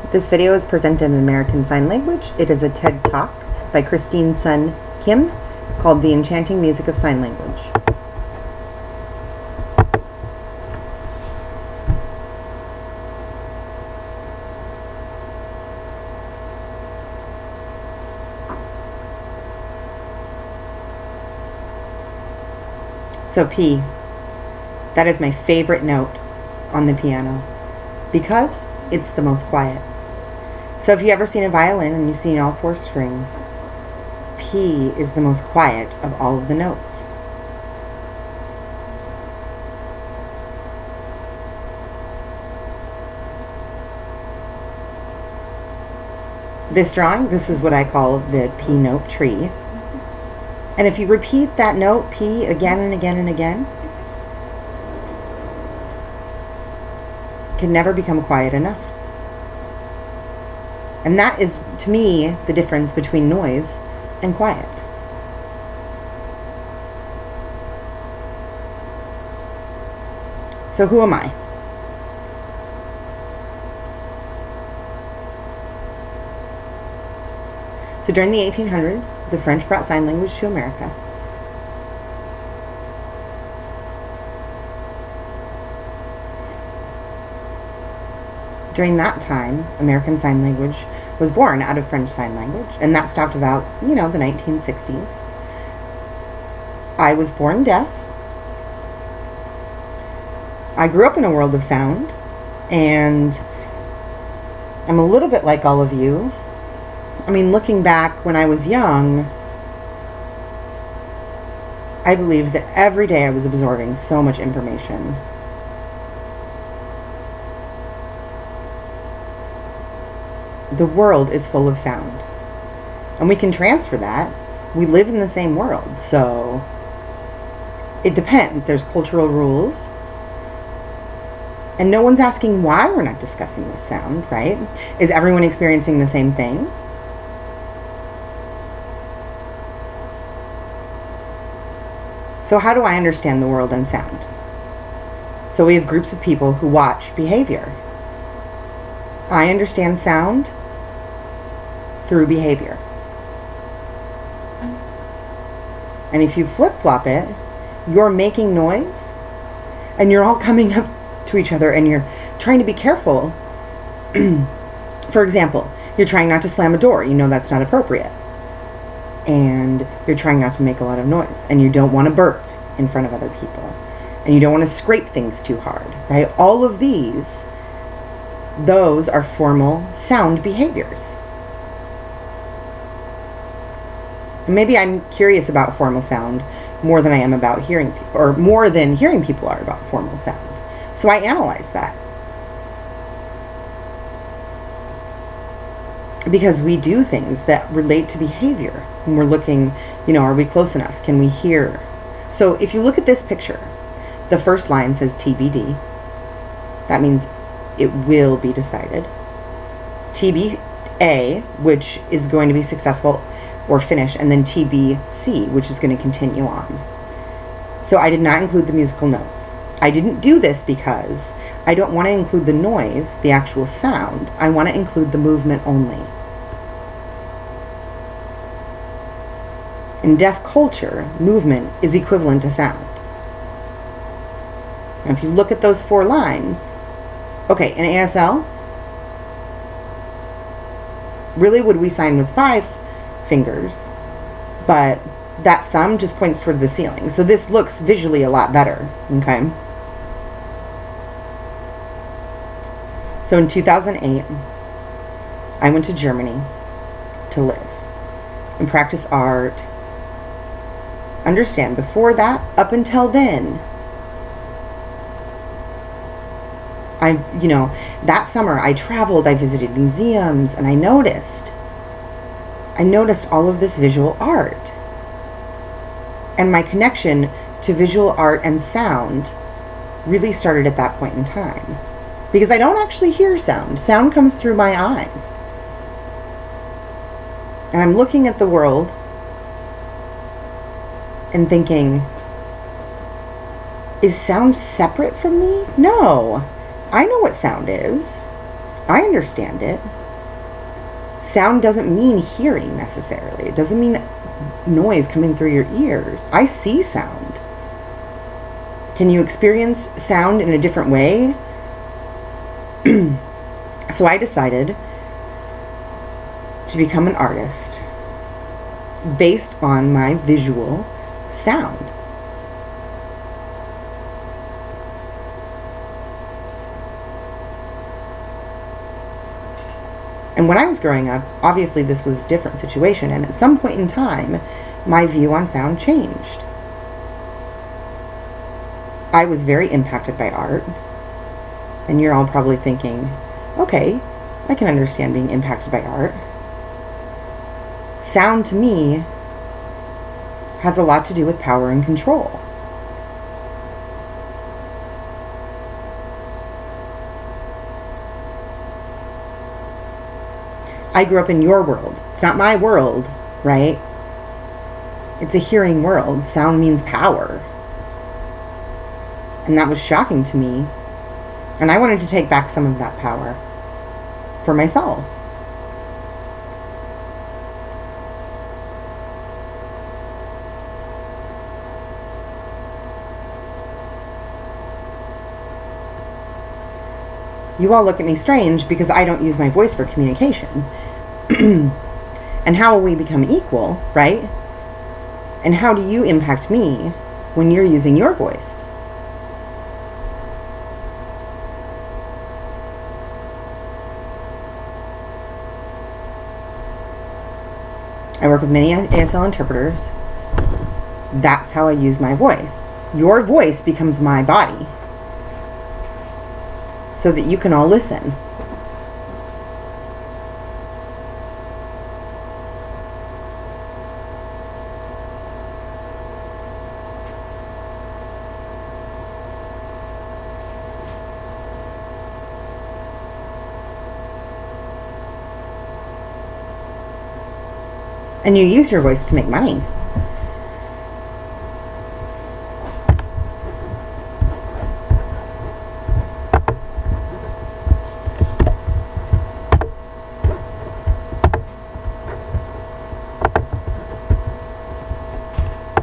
This video is presented in American Sign Language. It is a TED Talk by Christine's son, Kim, called The Enchanting Music of Sign Language. So P, that is my favorite note on the piano because it's the most quiet. So if you ever seen a violin and you've seen all four strings, P is the most quiet of all of the notes. This drawing, this is what I call the P note tree. And if you repeat that note, P, again and again and again, it can never become quiet enough. And that is, to me, the difference between noise and quiet. So who am I? So during the 1800s, the French brought sign language to America. During that time, American Sign Language was born out of French Sign Language, and that stopped about, the 1960s. I was born deaf. I grew up in a world of sound, and I'm a little bit like all of you. I mean, looking back when I was young, I believe that every day I was absorbing so much information. The world is full of sound, and we can transfer that. We live in the same world, so it depends. There's cultural rules, and no one's asking why we're not discussing this sound, right? Is everyone experiencing the same thing? So how do I understand the world and sound? So we have groups of people who watch behavior. I understand sound through behavior. And if you flip-flop it, you're making noise, and you're all coming up to each other, and you're trying to be careful. For example, you're trying not to slam a door. You know that's not appropriate. And you're trying not to make a lot of noise, and you don't want to burp in front of other people, and you don't want to scrape things too hard, right? All of those are formal sound behaviors. And maybe I'm curious about formal sound more than I am about hearing people, or more than hearing people are about formal sound. So I analyze that. Because we do things that relate to behavior. And we're looking, are we close enough? Can we hear? So if you look at this picture, the first line says TBD. That means it will be decided. TBA, which is going to be successful or finish, and then TBC, which is going to continue on. So I did not include the musical notes. I didn't do this because I don't want to include the noise, the actual sound. I want to include the movement only. In deaf culture, movement is equivalent to sound. And if you look at those four lines, okay, in ASL, really would we sign with 5 fingers, but that thumb just points toward the ceiling. So this looks visually a lot better, okay? So in 2008, I went to Germany to live and practice art. Understand, before that, up until then, that summer I traveled, I visited museums, and I noticed all of this visual art. And my connection to visual art and sound really started at that point in time. Because I don't actually hear sound. Sound comes through my eyes. And I'm looking at the world and thinking, is sound separate from me? No. I know what sound is. I understand it. Sound doesn't mean hearing necessarily. It doesn't mean noise coming through your ears. I see sound. Can you experience sound in a different way? So I decided to become an artist based on my visual sound. And when I was growing up, obviously this was a different situation, and at some point in time, my view on sound changed. I was very impacted by art, and you're all probably thinking, okay, I can understand being impacted by art. Sound to me has a lot to do with power and control. I grew up in your world. It's not my world, right? It's a hearing world. Sound means power. And that was shocking to me. And I wanted to take back some of that power for myself. You all look at me strange because I don't use my voice for communication. And how will we become equal, right? And how do you impact me when you're using your voice? I work with many ASL interpreters. That's how I use my voice. Your voice becomes my body so that you can all listen. And you use your voice to make money.